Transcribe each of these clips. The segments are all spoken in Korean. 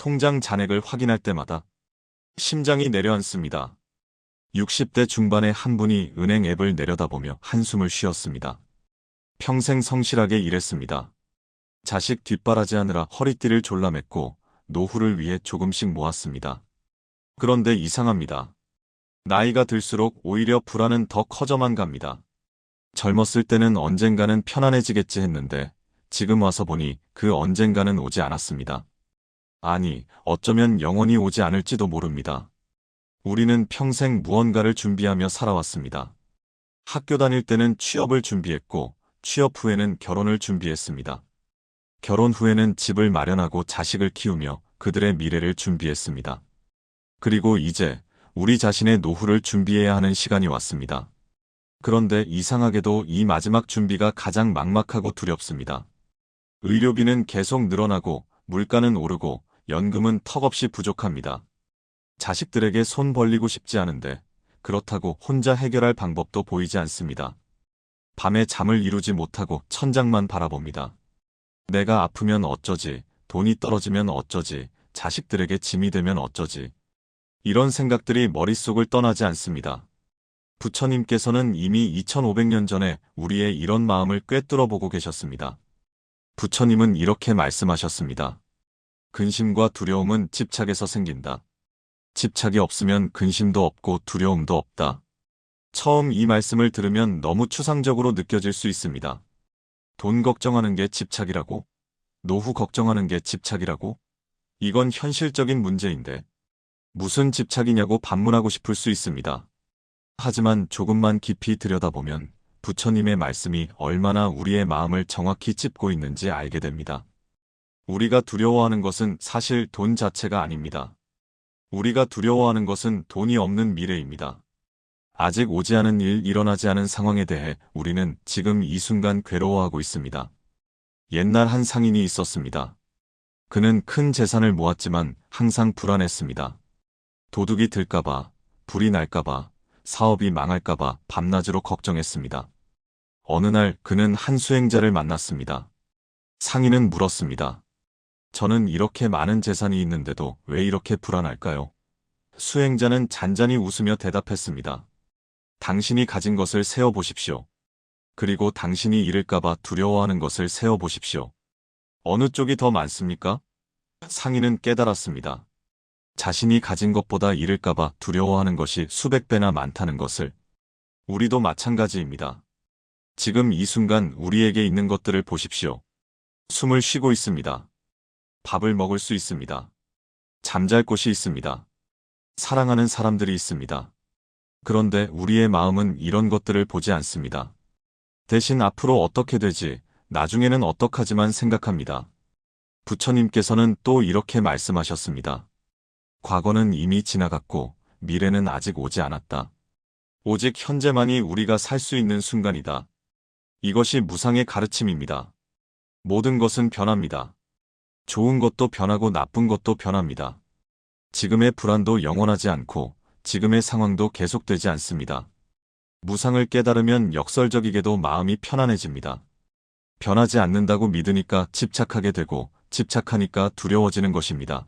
통장 잔액을 확인할 때마다 심장이 내려앉습니다. 60대 중반의 한 분이 은행 앱을 내려다보며 한숨을 쉬었습니다. 평생 성실하게 일했습니다. 자식 뒷바라지하느라 허리띠를 졸라맸고 노후를 위해 조금씩 모았습니다. 그런데 이상합니다. 나이가 들수록 오히려 불안은 더 커져만 갑니다. 젊었을 때는 언젠가는 편안해지겠지 했는데 지금 와서 보니 그 언젠가는 오지 않았습니다. 아니, 어쩌면 영원히 오지 않을지도 모릅니다. 우리는 평생 무언가를 준비하며 살아왔습니다. 학교 다닐 때는 취업을 준비했고 취업 후에는 결혼을 준비했습니다. 결혼 후에는 집을 마련하고 자식을 키우며 그들의 미래를 준비했습니다. 그리고 이제 우리 자신의 노후를 준비해야 하는 시간이 왔습니다. 그런데 이상하게도 이 마지막 준비가 가장 막막하고 두렵습니다. 의료비는 계속 늘어나고 물가는 오르고 연금은 턱없이 부족합니다. 자식들에게 손 벌리고 싶지 않은데 그렇다고 혼자 해결할 방법도 보이지 않습니다. 밤에 잠을 이루지 못하고 천장만 바라봅니다. 내가 아프면 어쩌지, 돈이 떨어지면 어쩌지, 자식들에게 짐이 되면 어쩌지. 이런 생각들이 머릿속을 떠나지 않습니다. 부처님께서는 이미 2500년 전에 우리의 이런 마음을 꿰뚫어보고 계셨습니다. 부처님은 이렇게 말씀하셨습니다. 근심과 두려움은 집착에서 생긴다. 집착이 없으면 근심도 없고 두려움도 없다. 처음 이 말씀을 들으면 너무 추상적으로 느껴질 수 있습니다. 돈 걱정하는 게 집착이라고? 노후 걱정하는 게 집착이라고? 이건 현실적인 문제인데 무슨 집착이냐고 반문하고 싶을 수 있습니다. 하지만 조금만 깊이 들여다보면 부처님의 말씀이 얼마나 우리의 마음을 정확히 찝고 있는지 알게 됩니다. 우리가 두려워하는 것은 사실 돈 자체가 아닙니다. 우리가 두려워하는 것은 돈이 없는 미래입니다. 아직 오지 않은 일, 일어나지 않은 상황에 대해 우리는 지금 이 순간 괴로워하고 있습니다. 옛날 한 상인이 있었습니다. 그는 큰 재산을 모았지만 항상 불안했습니다. 도둑이 들까봐, 불이 날까봐, 사업이 망할까봐 밤낮으로 걱정했습니다. 어느 날 그는 한 수행자를 만났습니다. 상인은 물었습니다. 저는 이렇게 많은 재산이 있는데도 왜 이렇게 불안할까요? 수행자는 잔잔히 웃으며 대답했습니다. 당신이 가진 것을 세어보십시오. 그리고 당신이 잃을까봐 두려워하는 것을 세어보십시오. 어느 쪽이 더 많습니까? 상인은 깨달았습니다. 자신이 가진 것보다 잃을까봐 두려워하는 것이 수백 배나 많다는 것을. 우리도 마찬가지입니다. 지금 이 순간 우리에게 있는 것들을 보십시오. 숨을 쉬고 있습니다. 밥을 먹을 수 있습니다. 잠잘 곳이 있습니다. 사랑하는 사람들이 있습니다. 그런데 우리의 마음은 이런 것들을 보지 않습니다. 대신 앞으로 어떻게 되지, 나중에는 어떡하지만 생각합니다. 부처님께서는 또 이렇게 말씀하셨습니다. 과거는 이미 지나갔고 미래는 아직 오지 않았다. 오직 현재만이 우리가 살 수 있는 순간이다. 이것이 무상의 가르침입니다. 모든 것은 변합니다. 좋은 것도 변하고 나쁜 것도 변합니다. 지금의 불안도 영원하지 않고 지금의 상황도 계속되지 않습니다. 무상을 깨달으면 역설적이게도 마음이 편안해집니다. 변하지 않는다고 믿으니까 집착하게 되고 집착하니까 두려워지는 것입니다.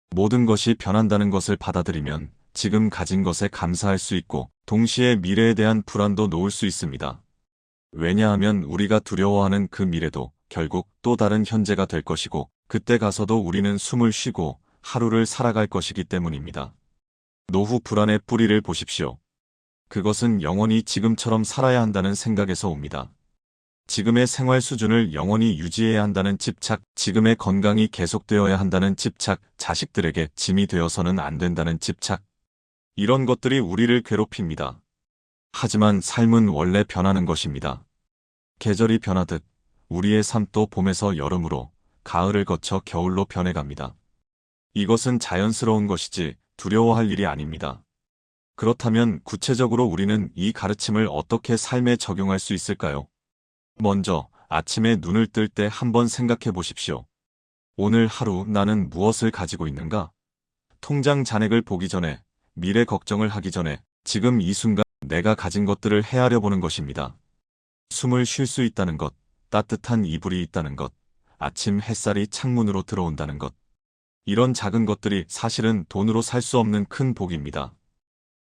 모든 것이 변한다는 것을 받아들이면 지금 가진 것에 감사할 수 있고 동시에 미래에 대한 불안도 놓을 수 있습니다. 왜냐하면 우리가 두려워하는 그 미래도 결국 또 다른 현재가 될 것이고 그때 가서도 우리는 숨을 쉬고 하루를 살아갈 것이기 때문입니다. 노후 불안의 뿌리를 보십시오. 그것은 영원히 지금처럼 살아야 한다는 생각에서 옵니다. 지금의 생활 수준을 영원히 유지해야 한다는 집착, 지금의 건강이 계속되어야 한다는 집착, 자식들에게 짐이 되어서는 안 된다는 집착. 이런 것들이 우리를 괴롭힙니다. 하지만 삶은 원래 변하는 것입니다. 계절이 변하듯 우리의 삶도 봄에서 여름으로, 가을을 거쳐 겨울로 변해갑니다. 이것은 자연스러운 것이지 두려워할 일이 아닙니다. 그렇다면 구체적으로 우리는 이 가르침을 어떻게 삶에 적용할 수 있을까요? 먼저 아침에 눈을 뜰 때 한번 생각해 보십시오. 오늘 하루 나는 무엇을 가지고 있는가? 통장 잔액을 보기 전에, 미래 걱정을 하기 전에 지금 이 순간 내가 가진 것들을 헤아려 보는 것입니다. 숨을 쉴 수 있다는 것, 따뜻한 이불이 있다는 것, 아침 햇살이 창문으로 들어온다는 것. 이런 작은 것들이 사실은 돈으로 살 수 없는 큰 복입니다.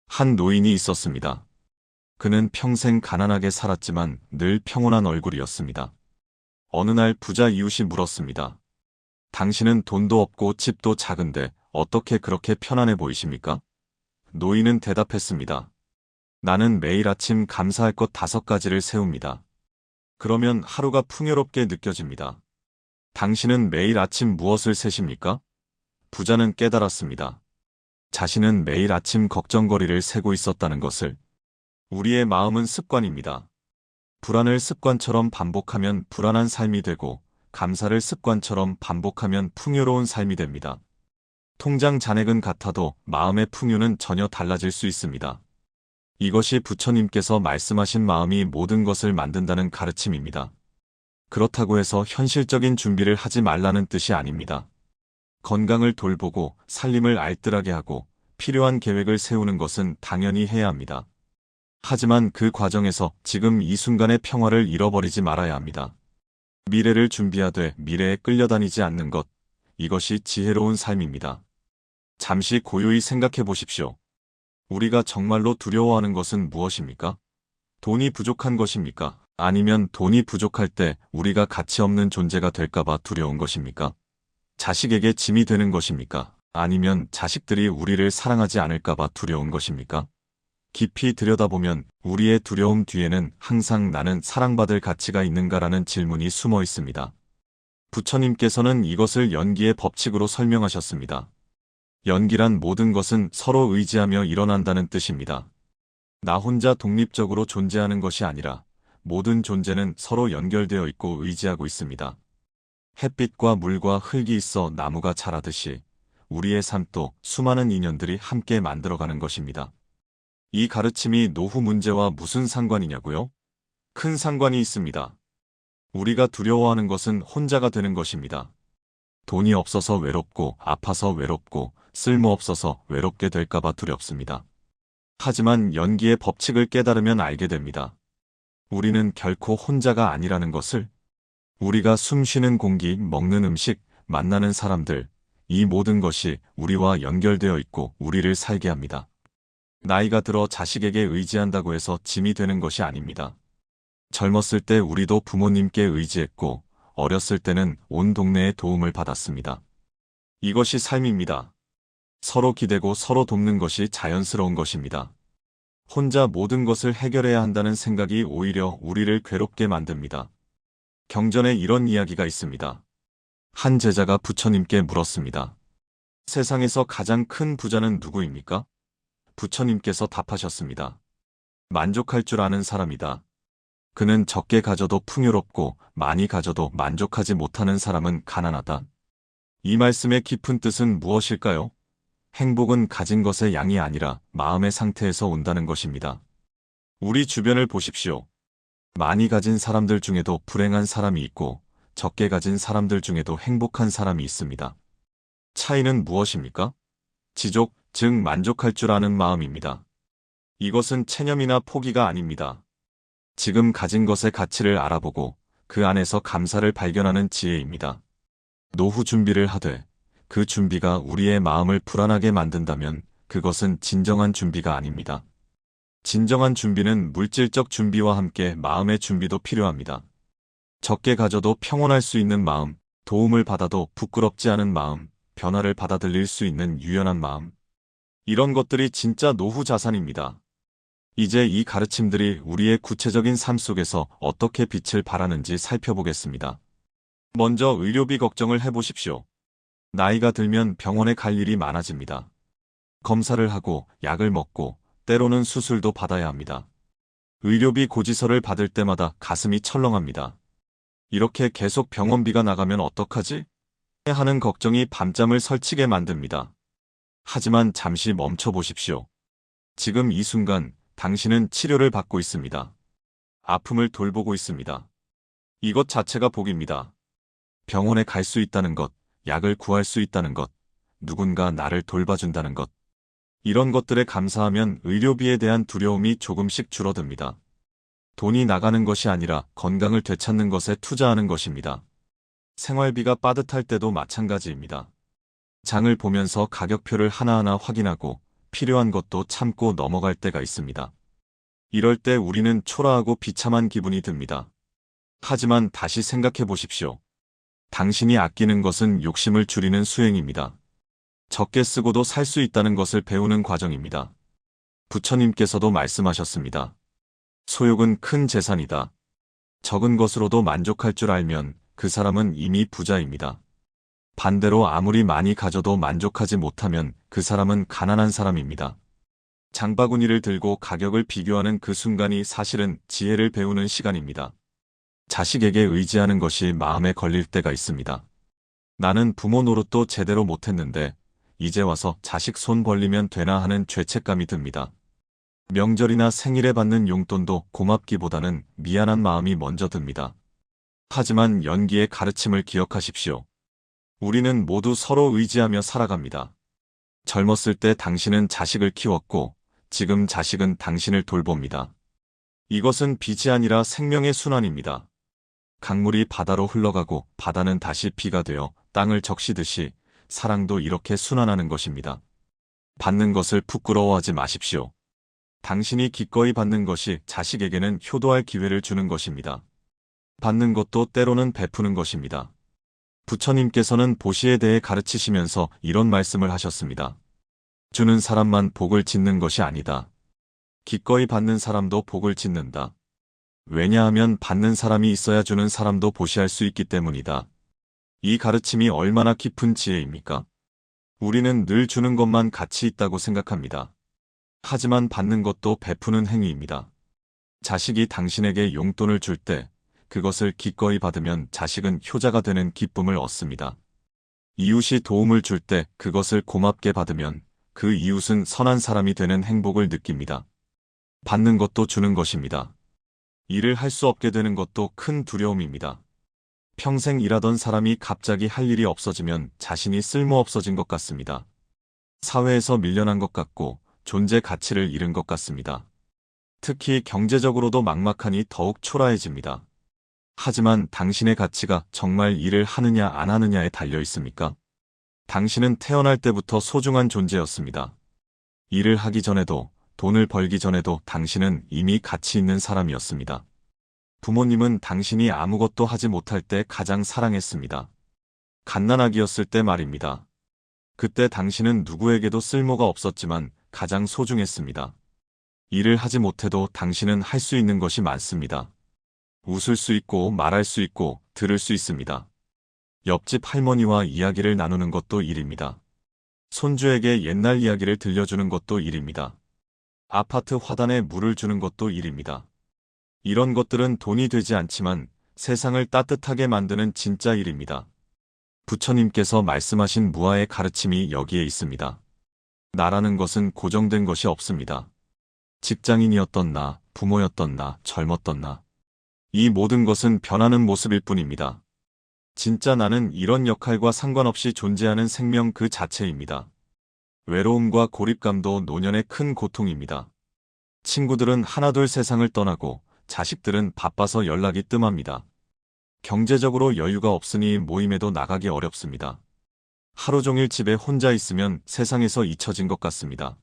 한 노인이 있었습니다. 그는 평생 가난하게 살았지만 늘 평온한 얼굴이었습니다. 어느 날 부자 이웃이 물었습니다. 당신은 돈도 없고 집도 작은데 어떻게 그렇게 편안해 보이십니까? 노인은 대답했습니다. 나는 매일 아침 감사할 것 5가지를 세웁니다. 그러면 하루가 풍요롭게 느껴집니다. 당신은 매일 아침 무엇을 세십니까? 부자는 깨달았습니다. 자신은 매일 아침 걱정거리를 세고 있었다는 것을. 우리의 마음은 습관입니다. 불안을 습관처럼 반복하면 불안한 삶이 되고, 감사를 습관처럼 반복하면 풍요로운 삶이 됩니다. 통장 잔액은 같아도 마음의 풍요는 전혀 달라질 수 있습니다. 이것이 부처님께서 말씀하신 마음이 모든 것을 만든다는 가르침입니다. 그렇다고 해서 현실적인 준비를 하지 말라는 뜻이 아닙니다. 건강을 돌보고 살림을 알뜰하게 하고 필요한 계획을 세우는 것은 당연히 해야 합니다. 하지만 그 과정에서 지금 이 순간의 평화를 잃어버리지 말아야 합니다. 미래를 준비하되 미래에 끌려다니지 않는 것, 이것이 지혜로운 삶입니다. 잠시 고요히 생각해 보십시오. 우리가 정말로 두려워하는 것은 무엇입니까? 돈이 부족한 것입니까? 아니면 돈이 부족할 때 우리가 가치 없는 존재가 될까봐 두려운 것입니까? 자식에게 짐이 되는 것입니까? 아니면 자식들이 우리를 사랑하지 않을까봐 두려운 것입니까? 깊이 들여다보면 우리의 두려움 뒤에는 항상 나는 사랑받을 가치가 있는가라는 질문이 숨어 있습니다. 부처님께서는 이것을 연기의 법칙으로 설명하셨습니다. 연기란 모든 것은 서로 의지하며 일어난다는 뜻입니다. 나 혼자 독립적으로 존재하는 것이 아니라 모든 존재는 서로 연결되어 있고 의지하고 있습니다. 햇빛과 물과 흙이 있어 나무가 자라듯이 우리의 삶도 수많은 인연들이 함께 만들어가는 것입니다. 이 가르침이 노후 문제와 무슨 상관이냐고요? 큰 상관이 있습니다. 우리가 두려워하는 것은 혼자가 되는 것입니다. 돈이 없어서 외롭고 아파서 외롭고 쓸모없어서 외롭게 될까봐 두렵습니다. 하지만 연기의 법칙을 깨달으면 알게 됩니다. 우리는 결코 혼자가 아니라는 것을. 우리가 숨 쉬는 공기, 먹는 음식, 만나는 사람들, 이 모든 것이 우리와 연결되어 있고 우리를 살게 합니다. 나이가 들어 자식에게 의지한다고 해서 짐이 되는 것이 아닙니다. 젊었을 때 우리도 부모님께 의지했고 어렸을 때는 온 동네의 도움을 받았습니다. 이것이 삶입니다. 서로 기대고 서로 돕는 것이 자연스러운 것입니다. 혼자 모든 것을 해결해야 한다는 생각이 오히려 우리를 괴롭게 만듭니다. 경전에 이런 이야기가 있습니다. 한 제자가 부처님께 물었습니다. 세상에서 가장 큰 부자는 누구입니까? 부처님께서 답하셨습니다. 만족할 줄 아는 사람이다. 그는 적게 가져도 풍요롭고 많이 가져도 만족하지 못하는 사람은 가난하다. 이 말씀의 깊은 뜻은 무엇일까요? 행복은 가진 것의 양이 아니라 마음의 상태에서 온다는 것입니다. 우리 주변을 보십시오. 많이 가진 사람들 중에도 불행한 사람이 있고 적게 가진 사람들 중에도 행복한 사람이 있습니다. 차이는 무엇입니까? 지족, 즉 만족할 줄 아는 마음입니다. 이것은 체념이나 포기가 아닙니다. 지금 가진 것의 가치를 알아보고 그 안에서 감사를 발견하는 지혜입니다. 노후 준비를 하되 그 준비가 우리의 마음을 불안하게 만든다면 그것은 진정한 준비가 아닙니다. 진정한 준비는 물질적 준비와 함께 마음의 준비도 필요합니다. 적게 가져도 평온할 수 있는 마음, 도움을 받아도 부끄럽지 않은 마음, 변화를 받아들일 수 있는 유연한 마음. 이런 것들이 진짜 노후 자산입니다. 이제 이 가르침들이 우리의 구체적인 삶 속에서 어떻게 빛을 발하는지 살펴보겠습니다. 먼저 의료비 걱정을 해보십시오. 나이가 들면 병원에 갈 일이 많아집니다. 검사를 하고 약을 먹고 때로는 수술도 받아야 합니다. 의료비 고지서를 받을 때마다 가슴이 철렁합니다. 이렇게 계속 병원비가 나가면 어떡하지? 하는 걱정이 밤잠을 설치게 만듭니다. 하지만 잠시 멈춰보십시오. 지금 이 순간 당신은 치료를 받고 있습니다. 아픔을 돌보고 있습니다. 이것 자체가 복입니다. 병원에 갈 수 있다는 것, 약을 구할 수 있다는 것, 누군가 나를 돌봐준다는 것. 이런 것들에 감사하면 의료비에 대한 두려움이 조금씩 줄어듭니다. 돈이 나가는 것이 아니라 건강을 되찾는 것에 투자하는 것입니다. 생활비가 빠듯할 때도 마찬가지입니다. 장을 보면서 가격표를 하나하나 확인하고 필요한 것도 참고 넘어갈 때가 있습니다. 이럴 때 우리는 초라하고 비참한 기분이 듭니다. 하지만 다시 생각해 보십시오. 당신이 아끼는 것은 욕심을 줄이는 수행입니다. 적게 쓰고도 살 수 있다는 것을 배우는 과정입니다. 부처님께서도 말씀하셨습니다. 소욕은 큰 재산이다. 적은 것으로도 만족할 줄 알면 그 사람은 이미 부자입니다. 반대로 아무리 많이 가져도 만족하지 못하면 그 사람은 가난한 사람입니다. 장바구니를 들고 가격을 비교하는 그 순간이 사실은 지혜를 배우는 시간입니다. 자식에게 의지하는 것이 마음에 걸릴 때가 있습니다. 나는 부모 노릇도 제대로 못했는데 이제 와서 자식 손 벌리면 되나 하는 죄책감이 듭니다. 명절이나 생일에 받는 용돈도 고맙기보다는 미안한 마음이 먼저 듭니다. 하지만 연기의 가르침을 기억하십시오. 우리는 모두 서로 의지하며 살아갑니다. 젊었을 때 당신은 자식을 키웠고 지금 자식은 당신을 돌봅니다. 이것은 빚이 아니라 생명의 순환입니다. 강물이 바다로 흘러가고 바다는 다시 비가 되어 땅을 적시듯이 사랑도 이렇게 순환하는 것입니다. 받는 것을 부끄러워하지 마십시오. 당신이 기꺼이 받는 것이 자식에게는 효도할 기회를 주는 것입니다. 받는 것도 때로는 베푸는 것입니다. 부처님께서는 보시에 대해 가르치시면서 이런 말씀을 하셨습니다. 주는 사람만 복을 짓는 것이 아니다. 기꺼이 받는 사람도 복을 짓는다. 왜냐하면 받는 사람이 있어야 주는 사람도 보시할 수 있기 때문이다. 이 가르침이 얼마나 깊은 지혜입니까? 우리는 늘 주는 것만 가치 있다고 생각합니다. 하지만 받는 것도 베푸는 행위입니다. 자식이 당신에게 용돈을 줄 때 그것을 기꺼이 받으면 자식은 효자가 되는 기쁨을 얻습니다. 이웃이 도움을 줄 때 그것을 고맙게 받으면 그 이웃은 선한 사람이 되는 행복을 느낍니다. 받는 것도 주는 것입니다. 일을 할 수 없게 되는 것도 큰 두려움입니다. 평생 일하던 사람이 갑자기 할 일이 없어지면 자신이 쓸모없어진 것 같습니다. 사회에서 밀려난 것 같고 존재 가치를 잃은 것 같습니다. 특히 경제적으로도 막막하니 더욱 초라해집니다. 하지만 당신의 가치가 정말 일을 하느냐 안 하느냐에 달려 있습니까? 당신은 태어날 때부터 소중한 존재였습니다. 일을 하기 전에도 돈을 벌기 전에도 당신은 이미 가치 있는 사람이었습니다. 부모님은 당신이 아무것도 하지 못할 때 가장 사랑했습니다. 갓난아기였을 때 말입니다. 그때 당신은 누구에게도 쓸모가 없었지만 가장 소중했습니다. 일을 하지 못해도 당신은 할 수 있는 것이 많습니다. 웃을 수 있고 말할 수 있고 들을 수 있습니다. 옆집 할머니와 이야기를 나누는 것도 일입니다. 손주에게 옛날 이야기를 들려주는 것도 일입니다. 아파트 화단에 물을 주는 것도 일입니다. 이런 것들은 돈이 되지 않지만 세상을 따뜻하게 만드는 진짜 일입니다. 부처님께서 말씀하신 무아의 가르침이 여기에 있습니다. 나라는 것은 고정된 것이 없습니다. 직장인이었던 나, 부모였던 나, 젊었던 나. 이 모든 것은 변하는 모습일 뿐입니다. 진짜 나는 이런 역할과 상관없이 존재하는 생명 그 자체입니다. 외로움과 고립감도 노년의 큰 고통입니다. 친구들은 하나둘 세상을 떠나고 자식들은 바빠서 연락이 뜸합니다. 경제적으로 여유가 없으니 모임에도 나가기 어렵습니다. 하루 종일 집에 혼자 있으면 세상에서 잊혀진 것 같습니다.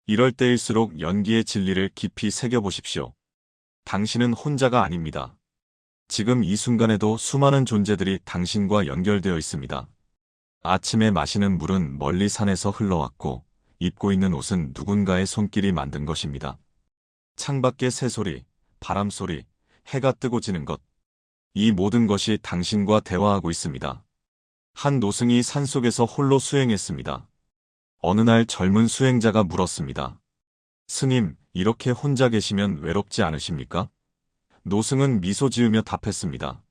이럴 때일수록 연기의 진리를 깊이 새겨보십시오. 당신은 혼자가 아닙니다. 지금 이 순간에도 수많은 존재들이 당신과 연결되어 있습니다. 아침에 마시는 물은 멀리 산에서 흘러왔고 입고 있는 옷은 누군가의 손길이 만든 것입니다. 창밖의 새소리, 바람소리, 해가 뜨고 지는 것. 이 모든 것이 당신과 대화하고 있습니다. 한 노승이 산속에서 홀로 수행했습니다. 어느 날 젊은 수행자가 물었습니다. 스님, 이렇게 혼자 계시면 외롭지 않으십니까? 노승은 미소 지으며 답했습니다.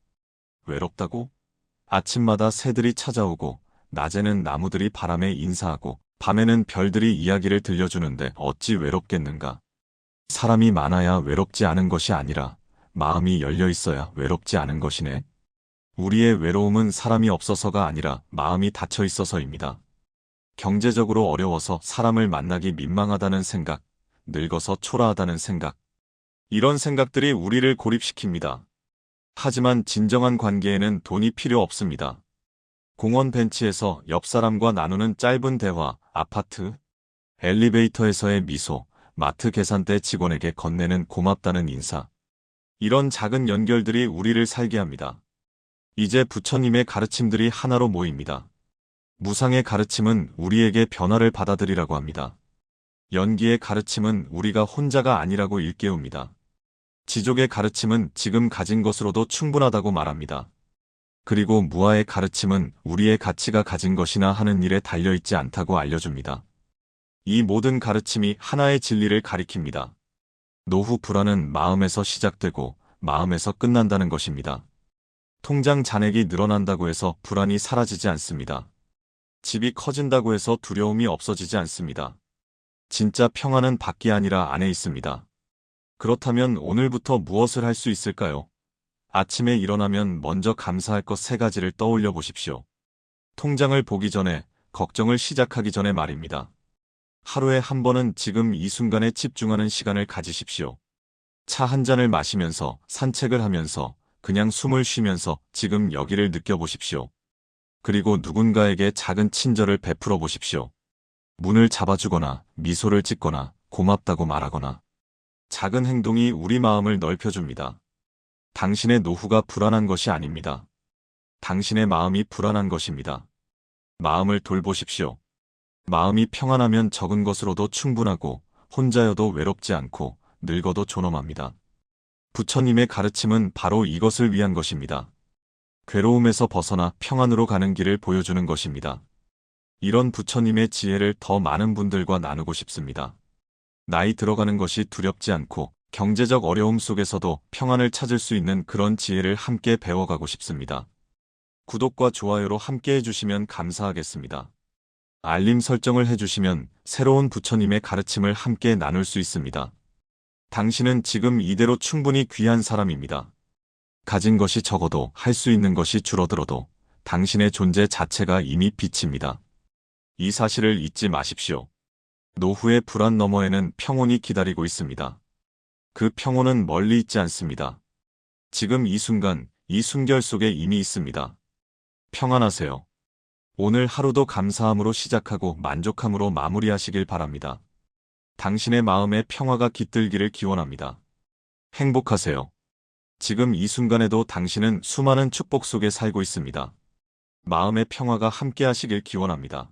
외롭다고? 아침마다 새들이 찾아오고 낮에는 나무들이 바람에 인사하고 밤에는 별들이 이야기를 들려주는데 어찌 외롭겠는가? 사람이 많아야 외롭지 않은 것이 아니라 마음이 열려 있어야 외롭지 않은 것이네. 우리의 외로움은 사람이 없어서가 아니라 마음이 닫혀 있어서입니다. 경제적으로 어려워서 사람을 만나기 민망하다는 생각, 늙어서 초라하다는 생각. 이런 생각들이 우리를 고립시킵니다. 하지만 진정한 관계에는 돈이 필요 없습니다. 공원 벤치에서 옆 사람과 나누는 짧은 대화, 아파트, 엘리베이터에서의 미소, 마트 계산대 직원에게 건네는 고맙다는 인사. 이런 작은 연결들이 우리를 살게 합니다. 이제 부처님의 가르침들이 하나로 모입니다. 무상의 가르침은 우리에게 변화를 받아들이라고 합니다. 연기의 가르침은 우리가 혼자가 아니라고 일깨웁니다. 지족의 가르침은 지금 가진 것으로도 충분하다고 말합니다. 그리고 무아의 가르침은 우리의 가치가 가진 것이나 하는 일에 달려있지 않다고 알려줍니다. 이 모든 가르침이 하나의 진리를 가리킵니다. 노후 불안은 마음에서 시작되고 마음에서 끝난다는 것입니다. 통장 잔액이 늘어난다고 해서 불안이 사라지지 않습니다. 집이 커진다고 해서 두려움이 없어지지 않습니다. 진짜 평안은 밖이 아니라 안에 있습니다. 그렇다면 오늘부터 무엇을 할 수 있을까요? 아침에 일어나면 먼저 감사할 것 3가지를 떠올려 보십시오. 통장을 보기 전에, 걱정을 시작하기 전에 말입니다. 하루에 한 번은 지금 이 순간에 집중하는 시간을 가지십시오. 차 한 잔을 마시면서, 산책을 하면서, 그냥 숨을 쉬면서 지금 여기를 느껴보십시오. 그리고 누군가에게 작은 친절을 베풀어 보십시오. 문을 잡아주거나, 미소를 짓거나, 고맙다고 말하거나. 작은 행동이 우리 마음을 넓혀줍니다. 당신의 노후가 불안한 것이 아닙니다. 당신의 마음이 불안한 것입니다. 마음을 돌보십시오. 마음이 평안하면 적은 것으로도 충분하고 혼자여도 외롭지 않고 늙어도 존엄합니다. 부처님의 가르침은 바로 이것을 위한 것입니다. 괴로움에서 벗어나 평안으로 가는 길을 보여주는 것입니다. 이런 부처님의 지혜를 더 많은 분들과 나누고 싶습니다. 나이 들어가는 것이 두렵지 않고 경제적 어려움 속에서도 평안을 찾을 수 있는 그런 지혜를 함께 배워가고 싶습니다. 구독과 좋아요로 함께 해주시면 감사하겠습니다. 알림 설정을 해주시면 새로운 부처님의 가르침을 함께 나눌 수 있습니다. 당신은 지금 이대로 충분히 귀한 사람입니다. 가진 것이 적어도 할 수 있는 것이 줄어들어도 당신의 존재 자체가 이미 빛입니다. 이 사실을 잊지 마십시오. 노후의 불안 너머에는 평온이 기다리고 있습니다. 그 평온은 멀리 있지 않습니다. 지금 이 순간, 이 순결 속에 이미 있습니다. 평안하세요. 오늘 하루도 감사함으로 시작하고 만족함으로 마무리하시길 바랍니다. 당신의 마음에 평화가 깃들기를 기원합니다. 행복하세요. 지금 이 순간에도 당신은 수많은 축복 속에 살고 있습니다. 마음의 평화가 함께 하시길 기원합니다.